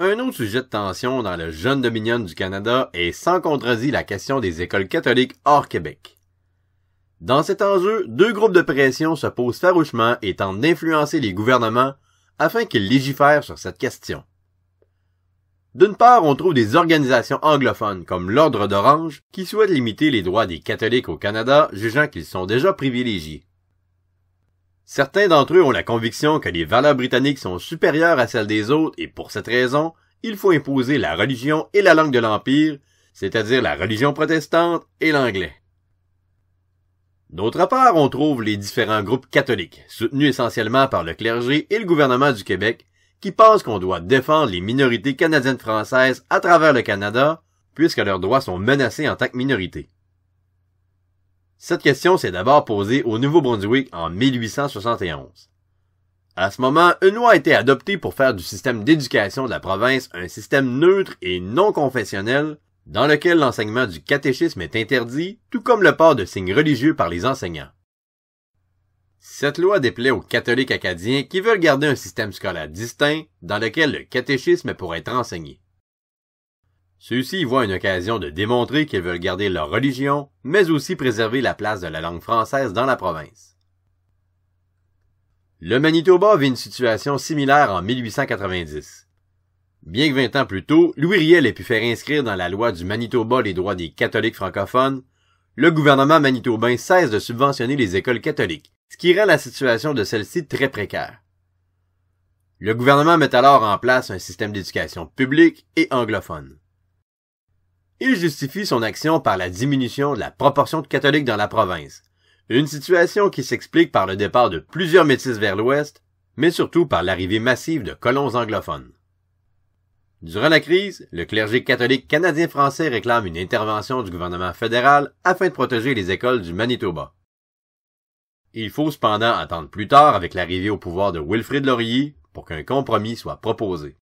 Un autre sujet de tension dans le jeune Dominion du Canada est sans contredit la question des écoles catholiques hors Québec. Dans cet enjeu, deux groupes de pression se posent farouchement et tentent d'influencer les gouvernements afin qu'ils légifèrent sur cette question. D'une part, on trouve des organisations anglophones comme l'Ordre d'Orange qui souhaitent limiter les droits des catholiques au Canada, jugeant qu'ils sont déjà privilégiés. Certains d'entre eux ont la conviction que les valeurs britanniques sont supérieures à celles des autres et pour cette raison, il faut imposer la religion et la langue de l'Empire, c'est-à-dire la religion protestante et l'anglais. D'autre part, on trouve les différents groupes catholiques, soutenus essentiellement par le clergé et le gouvernement du Québec, qui pensent qu'on doit défendre les minorités canadiennes-françaises à travers le Canada, puisque leurs droits sont menacés en tant que minorité. Cette question s'est d'abord posée au Nouveau-Brunswick en 1871. À ce moment, une loi a été adoptée pour faire du système d'éducation de la province un système neutre et non confessionnel, dans lequel l'enseignement du catéchisme est interdit, tout comme le port de signes religieux par les enseignants. Cette loi déplaît aux catholiques acadiens qui veulent garder un système scolaire distinct dans lequel le catéchisme pourrait être enseigné. Ceux-ci y voient une occasion de démontrer qu'ils veulent garder leur religion, mais aussi préserver la place de la langue française dans la province. Le Manitoba vit une situation similaire en 1890. Bien que 20 ans plus tôt, Louis Riel ait pu faire inscrire dans la loi du Manitoba les droits des catholiques francophones, le gouvernement manitobain cesse de subventionner les écoles catholiques, ce qui rend la situation de celles-ci très précaire. Le gouvernement met alors en place un système d'éducation publique et anglophone. Il justifie son action par la diminution de la proportion de catholiques dans la province, une situation qui s'explique par le départ de plusieurs métis vers l'ouest, mais surtout par l'arrivée massive de colons anglophones. Durant la crise, le clergé catholique canadien-français réclame une intervention du gouvernement fédéral afin de protéger les écoles du Manitoba. Il faut cependant attendre plus tard avec l'arrivée au pouvoir de Wilfrid Laurier pour qu'un compromis soit proposé.